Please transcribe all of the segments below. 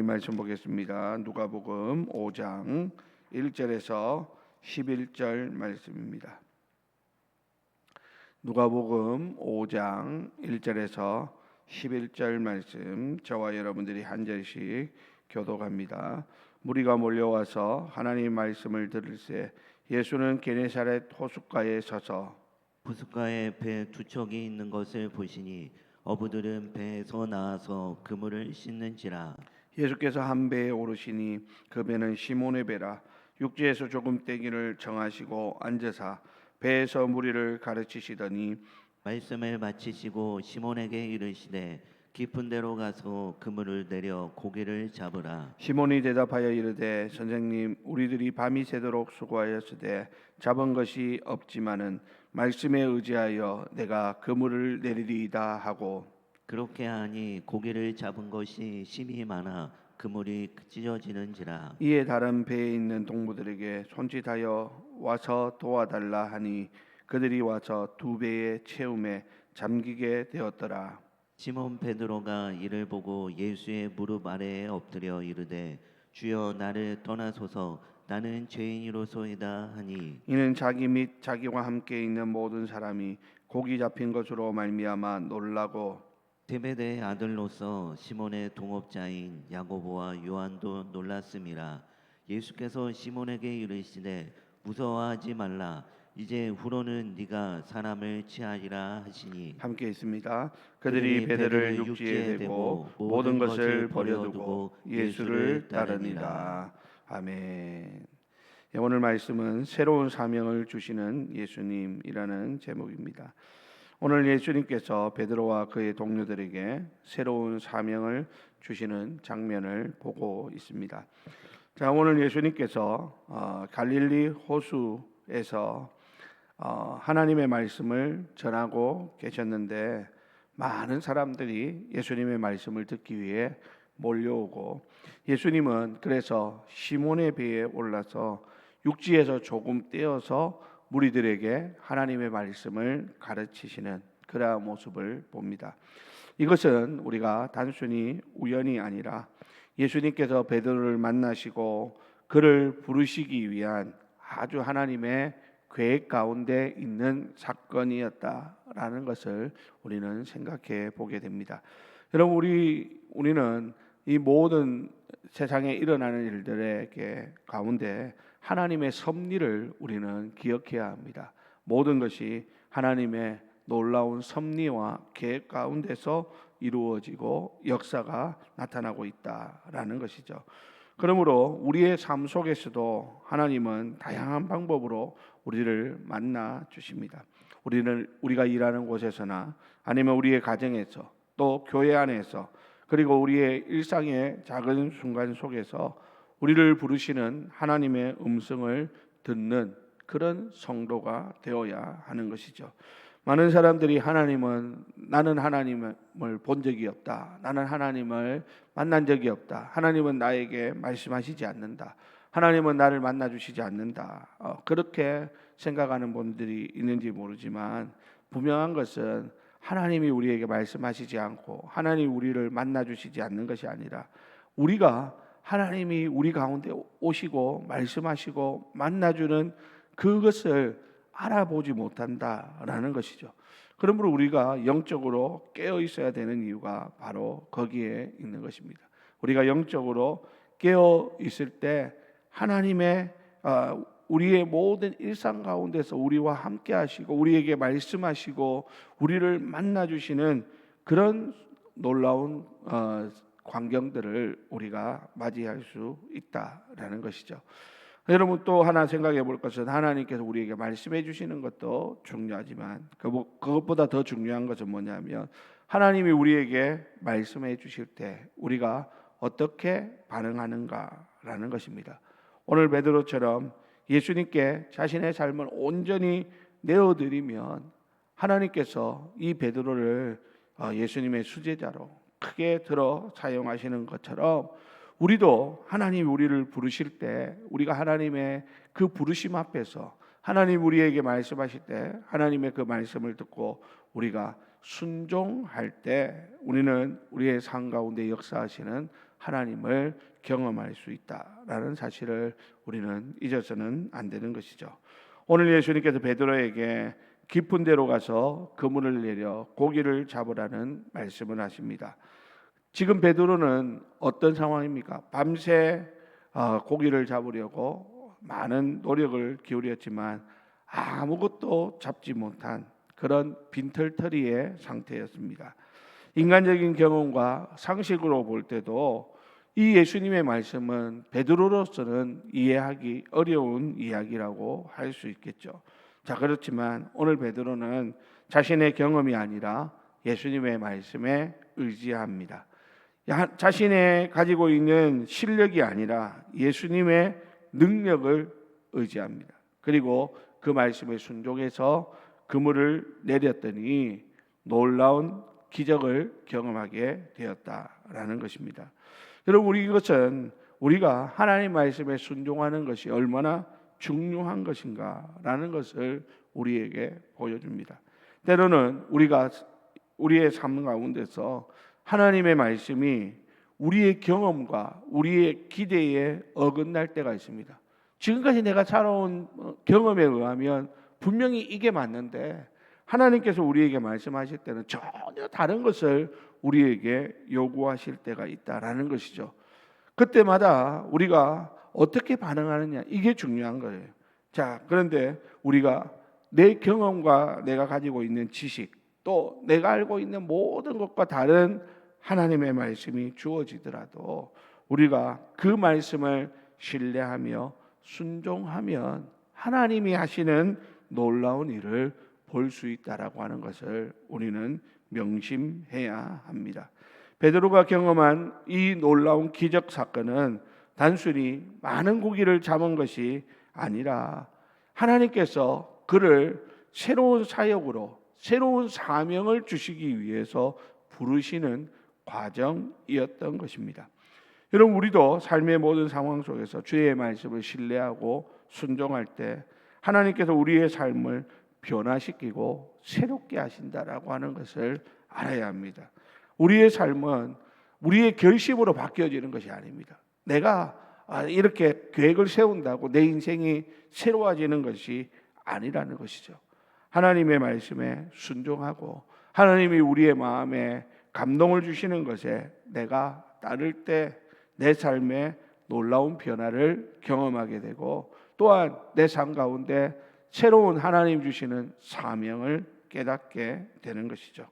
말씀 보겠습니다. 누가복음 5장 1절에서 11절 말씀입니다. 누가복음 5장 1절에서 11절 말씀, 저와 여러분들이 한 절씩 교독합니다. 무리가 몰려와서 하나님 말씀을 들을새 예수는 게네사렛 호숫가에 서서 호숫가에 배 두 척이 있는 것을 보시니 어부들은 배에서 나와서 그물을 씻는지라. 예수께서 한 배에 오르시니 그 배는 시몬의 배라. 육지에서 조금 떼기를 정하시고 앉으사 배에서 무리를 가르치시더니 말씀을 마치시고 시몬에게 이르시되 깊은 데로 가서 그물을 내려 고기를 잡으라. 시몬이 대답하여 이르되 선생님, 우리들이 밤이 새도록 수고하였으되 잡은 것이 없지만은 말씀에 의지하여 내가 그물을 내리리이다 하고, 그렇게 하니 고기를 잡은 것이 심히 많아 그물이 찢어지는지라. 이에 다른 배에 있는 동무들에게 손짓하여 와서 도와달라 하니 그들이 와서 두 배의 채움에 잠기게 되었더라. 시몬 베드로가 이를 보고 예수의 무릎 아래에 엎드려 이르되 주여, 나를 떠나소서, 나는 죄인이로소이다 하니 이는 자기 및 자기와 함께 있는 모든 사람이 고기 잡힌 것으로 말미암아 놀라고 제베데의 아들로서 시몬의 동업자인 야고보와 요한도 놀랐음이라. 예수께서 시몬에게 이르시되 무서워하지 말라, 이제 후로는 네가 사람을 취하리라 하시니 함께 있습니다. 그들이 배들을 육지에 대고 모든 것을 버려두고 예수를 따르니라. 아멘. 오늘 말씀은 새로운 사명을 주시는 예수님이라는 제목입니다. 오늘 예수님께서 베드로와 그의 동료들에게 새로운 사명을 주시는 장면을 보고 있습니다. 자, 오늘 예수님께서 갈릴리 호수에서 하나님의 말씀을 전하고 계셨는데 많은 사람들이 예수님의 말씀을 듣기 위해 몰려오고, 예수님은 그래서 시몬의 배에 올라서 육지에서 조금 떼어서 무리들에게 하나님의 말씀을 가르치시는 그러한 모습을 봅니다. 이것은 우리가 단순히 우연이 아니라 예수님께서 베드로를 만나시고 그를 부르시기 위한 아주 하나님의 계획 가운데 있는 사건이었다라는 것을 우리는 생각해 보게 됩니다. 여러분, 우리는 이 모든 세상에 일어나는 일들의 가운데 하나님의 섭리를 우리는 기억해야 합니다. 모든 것이 하나님의 놀라운 섭리와 계획 가운데서 이루어지고 역사가 나타나고 있다라는 것이죠. 그러므로 우리의 삶 속에서도 하나님은 다양한 방법으로 우리를 만나 주십니다. 우리가 일하는 곳에서나 아니면 우리의 가정에서, 또 교회 안에서, 그리고 우리의 일상의 작은 순간 속에서 우리를 부르시는 하나님의 음성을 듣는 그런 성도가 되어야 하는 것이죠. 많은 사람들이 나는 하나님을 본 적이 없다, 나는 하나님을 만난 적이 없다, 하나님은 나에게 말씀하시지 않는다, 하나님은 나를 만나주시지 않는다, 그렇게 생각하는 분들이 있는지 모르지만 분명한 것은 하나님이 우리에게 말씀하시지 않고 하나님이 우리를 만나주시지 않는 것이 아니라 하나님이 우리 가운데 오시고 말씀하시고 만나주는 그것을 알아보지 못한다라는 것이죠. 그러므로 우리가 영적으로 깨어 있어야 되는 이유가 바로 거기에 있는 것입니다. 우리가 영적으로 깨어 있을 때 하나님의 우리의 모든 일상 가운데서 우리와 함께 하시고 우리에게 말씀하시고 우리를 만나주시는 그런 놀라운 광경들을 우리가 맞이할 수 있다라는 것이죠. 여러분, 또 하나 생각해 볼 것은 하나님께서 우리에게 말씀해 주시는 것도 중요하지만 그것보다 더 중요한 것은 뭐냐면 하나님이 우리에게 말씀해 주실 때 우리가 어떻게 반응하는가라는 것입니다. 오늘 베드로처럼 예수님께 자신의 삶을 온전히 내어드리면 하나님께서 이 베드로를 예수님의 수제자로 크게 들어 사용하시는 것처럼 우리도 하나님이 우리를 부르실 때 우리가 하나님의 그 부르심 앞에서 하나님 우리에게 말씀하실 때 하나님의 그 말씀을 듣고 우리가 순종할 때 우리는 우리의 삶 가운데 역사하시는 하나님을 경험할 수 있다라는 사실을 우리는 잊어서는 안 되는 것이죠. 오늘 예수님께서 베드로에게 깊은 데로 가서 그물을 내려 고기를 잡으라는 말씀을 하십니다. 지금 베드로는 어떤 상황입니까? 밤새 고기를 잡으려고 많은 노력을 기울였지만 아무것도 잡지 못한 그런 빈털터리의 상태였습니다. 인간적인 경험과 상식으로 볼 때도 이 예수님의 말씀은 베드로로서는 이해하기 어려운 이야기라고 할 수 있겠죠. 자, 그렇지만 오늘 베드로는 자신의 경험이 아니라 예수님의 말씀에 의지합니다. 자신의 가지고 있는 실력이 아니라 예수님의 능력을 의지합니다. 그리고 그 말씀에 순종해서 그물을 내렸더니 놀라운 기적을 경험하게 되었다라는 것입니다. 여러분, 이것은 우리가 하나님 말씀에 순종하는 것이 얼마나 중요한 것인가라는 것을 우리에게 보여줍니다. 때로는 우리가 우리의 삶 가운데서 하나님의 말씀이 우리의 경험과 우리의 기대에 어긋날 때가 있습니다. 지금까지 내가 살아온 경험에 의하면 분명히 이게 맞는데 하나님께서 우리에게 말씀하실 때는 전혀 다른 것을 우리에게 요구하실 때가 있다라는 것이죠. 그때마다 우리가 어떻게 반응하느냐, 이게 중요한 거예요. 자, 그런데 우리가 내 경험과 내가 가지고 있는 지식, 또 내가 알고 있는 모든 것과 다른 하나님의 말씀이 주어지더라도 우리가 그 말씀을 신뢰하며 순종하면 하나님이 하시는 놀라운 일을 볼 수 있다라고 하는 것을 우리는 명심해야 합니다. 베드로가 경험한 이 놀라운 기적 사건은 단순히 많은 고기를 잡은 것이 아니라 하나님께서 그를 새로운 사역으로, 새로운 사명을 주시기 위해서 부르시는 과정이었던 것입니다. 여러분, 우리도 삶의 모든 상황 속에서 주의 말씀을 신뢰하고 순종할 때 하나님께서 우리의 삶을 변화시키고 새롭게 하신다라고 하는 것을 알아야 합니다. 우리의 삶은 우리의 결심으로 바뀌어지는 것이 아닙니다. 내가 이렇게 계획을 세운다고 내 인생이 새로워지는 것이 아니라는 것이죠. 하나님의 말씀에 순종하고 하나님이 우리의 마음에 감동을 주시는 것에 내가 따를 때 내 삶에 놀라운 변화를 경험하게 되고 또한 내 삶 가운데 새로운 하나님 주시는 사명을 깨닫게 되는 것이죠.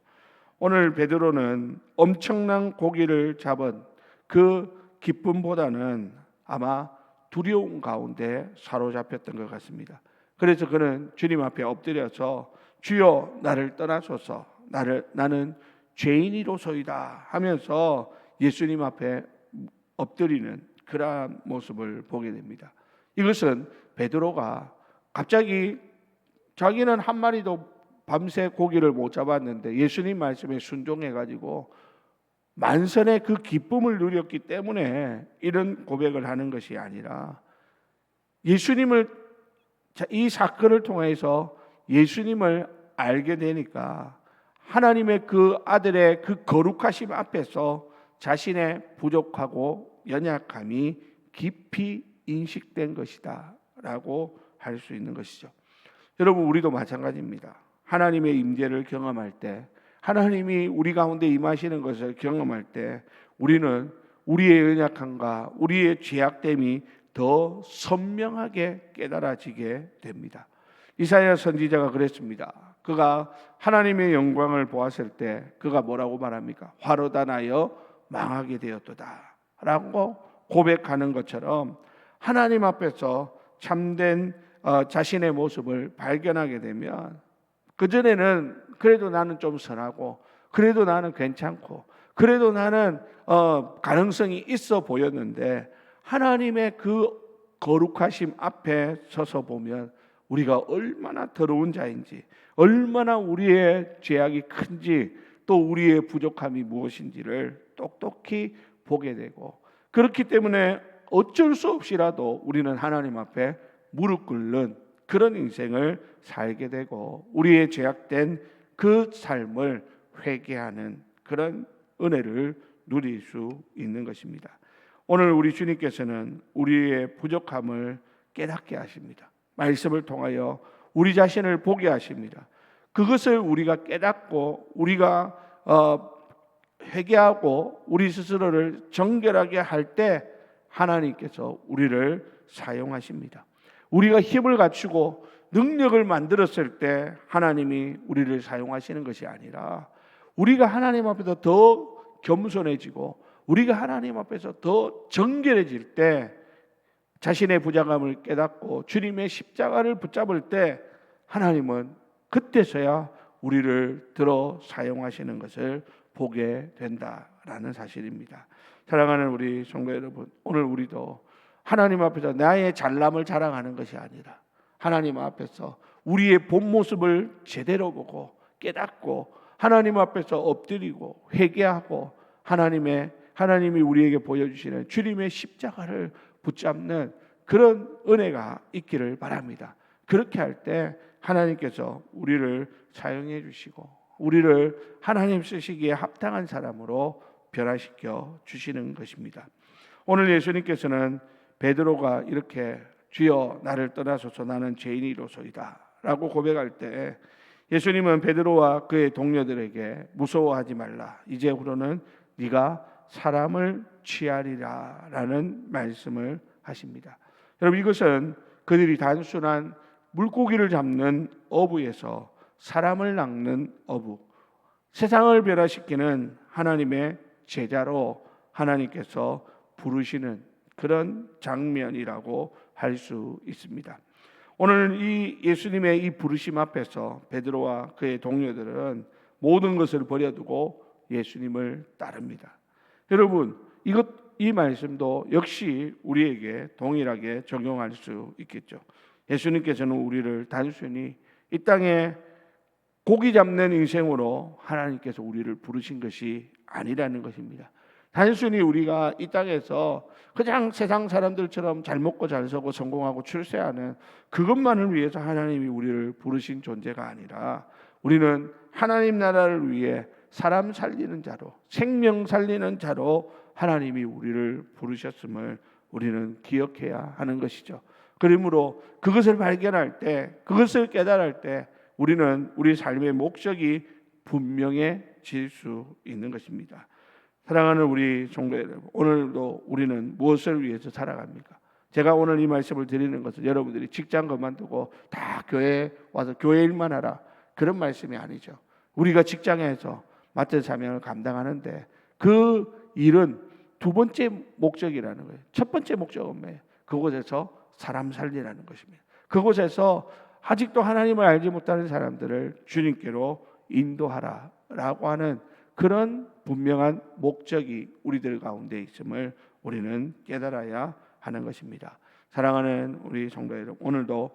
오늘 베드로는 엄청난 고기를 잡은 그 기쁨보다는 아마 두려움 가운데 사로잡혔던 것 같습니다. 그래서 그는 주님 앞에 엎드려서 주여 나를 떠나소서, 나는 죄인이로소이다 하면서 예수님 앞에 엎드리는 그러한 모습을 보게 됩니다. 이것은 베드로가 갑자기 자기는 한 마리도 밤새 고기를 못 잡았는데 예수님 말씀에 순종해가지고 만선의 그 기쁨을 누렸기 때문에 이런 고백을 하는 것이 아니라 예수님을, 이 사건을 통해서 예수님을 알게 되니까 하나님의 그 아들의 그 거룩하심 앞에서 자신의 부족하고 연약함이 깊이 인식된 것이다 라고 할 수 있는 것이죠. 여러분, 우리도 마찬가지입니다. 하나님의 임재를 경험할 때, 하나님이 우리 가운데 임하시는 것을 경험할 때 우리는 우리의 연약함과 우리의 죄악됨이 더 선명하게 깨달아지게 됩니다. 이사야 선지자가 그랬습니다. 그가 하나님의 영광을 보았을 때 그가 뭐라고 말합니까? 화로다 나여 망하게 되었도다 라고 고백하는 것처럼 하나님 앞에서 참된 자신의 모습을 발견하게 되면 그전에는 그래도 나는 좀 선하고 그래도 나는 괜찮고 그래도 나는 가능성이 있어 보였는데 하나님의 그 거룩하심 앞에 서서 보면 우리가 얼마나 더러운 자인지, 얼마나 우리의 죄악이 큰지, 또 우리의 부족함이 무엇인지를 똑똑히 보게 되고, 그렇기 때문에 어쩔 수 없이라도 우리는 하나님 앞에 무릎 꿇는 그런 인생을 살게 되고 우리의 죄악된 그 삶을 회개하는 그런 은혜를 누릴 수 있는 것입니다. 오늘 우리 주님께서는 우리의 부족함을 깨닫게 하십니다. 말씀을 통하여 우리 자신을 보게 하십니다. 그것을 우리가 깨닫고 우리가 회개하고 우리 스스로를 정결하게 할 때 하나님께서 우리를 사용하십니다. 우리가 힘을 갖추고 능력을 만들었을 때 하나님이 우리를 사용하시는 것이 아니라 우리가 하나님 앞에서 더 겸손해지고 우리가 하나님 앞에서 더 정결해질 때 자신의 부족함을 깨닫고 주님의 십자가를 붙잡을 때 하나님은 그때서야 우리를 들어 사용하시는 것을 보게 된다라는 사실입니다. 사랑하는 우리 성도 여러분, 오늘 우리도 하나님 앞에서 나의 잘남을 자랑하는 것이 아니라 하나님 앞에서 우리의 본 모습을 제대로 보고 깨닫고 하나님 앞에서 엎드리고 회개하고 하나님이 우리에게 보여주시는 주님의 십자가를 붙잡는 그런 은혜가 있기를 바랍니다. 그렇게 할 때 하나님께서 우리를 사용해 주시고 우리를 하나님 쓰시기에 합당한 사람으로 변화시켜 주시는 것입니다. 오늘 예수님께서는 베드로가 이렇게 주여 나를 떠나소서 나는 죄인이로소이다 라고 고백할 때 예수님은 베드로와 그의 동료들에게 무서워하지 말라. 이제후로는 네가 사람을 취하리라 라는 말씀을 하십니다. 여러분, 이것은 그들이 단순한 물고기를 잡는 어부에서 사람을 낚는 어부, 세상을 변화시키는 하나님의 제자로 하나님께서 부르시는 그런 장면이라고 할 수 있습니다. 오늘 이 예수님의 이 부르심 앞에서 베드로와 그의 동료들은 모든 것을 버려두고 예수님을 따릅니다. 여러분, 이 말씀도 역시 우리에게 동일하게 적용할 수 있겠죠. 예수님께서는 우리를 단순히 이 땅에 고기 잡는 인생으로 하나님께서 우리를 부르신 것이 아니라는 것입니다. 단순히 우리가 이 땅에서 그냥 세상 사람들처럼 잘 먹고 잘 살고 성공하고 출세하는 그것만을 위해서 하나님이 우리를 부르신 존재가 아니라 우리는 하나님 나라를 위해 사람 살리는 자로, 생명 살리는 자로 하나님이 우리를 부르셨음을 우리는 기억해야 하는 것이죠. 그러므로 그것을 발견할 때, 그것을 깨달을 때 우리는 우리 삶의 목적이 분명해질 수 있는 것입니다. 사랑하는 우리 성도 여러분, 오늘도 우리는 무엇을 위해서 살아갑니까? 제가 오늘 이 말씀을 드리는 것은 여러분들이 직장 그만두고 다 교회에 와서 교회 일만 하라 그런 말씀이 아니죠. 우리가 직장에서 맡은 사명을 감당하는데 그 일은 두 번째 목적이라는 거예요. 첫 번째 목적은 뭐예요? 그곳에서 사람 살리라는 것입니다. 그곳에서 아직도 하나님을 알지 못하는 사람들을 주님께로 인도하라라고 하는 그런 분명한 목적이 우리들 가운데 있음을 우리는 깨달아야 하는 것입니다. 사랑하는 우리 성도 여러분, 오늘도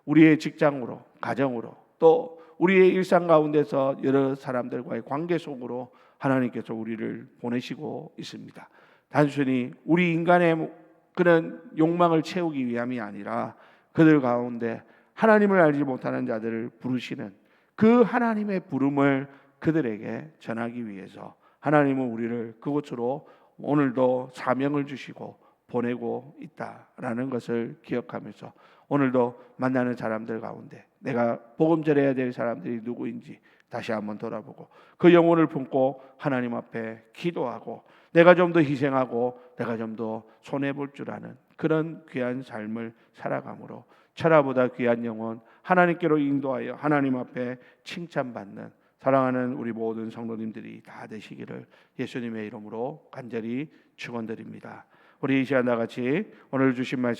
우리의 직장으로, 가정으로, 또 우리의 일상 가운데서 여러 사람들과의 관계 속으로 하나님께서 우리를 보내시고 있습니다. 단순히 우리 인간의 그런 욕망을 채우기 위함이 아니라 그들 가운데 하나님을 알지 못하는 자들을 부르시는 그 하나님의 부름을 그들에게 전하기 위해서 하나님은 우리를 그곳으로 오늘도 사명을 주시고 보내고 있다라는 것을 기억하면서 오늘도 만나는 사람들 가운데 내가 복음 전해야 될 사람들이 누구인지 다시 한번 돌아보고 그 영혼을 품고 하나님 앞에 기도하고 내가 좀 더 희생하고 내가 좀 더 손해볼 줄 아는 그런 귀한 삶을 살아감으로 천하보다 귀한 영혼 하나님께로 인도하여 하나님 앞에 칭찬받는 사랑하는 우리 모든 성도님들이 다 되시기를 예수님의 이름으로 간절히 축원드립니다. 우리 이 시간 다 같이 오늘 주신 말씀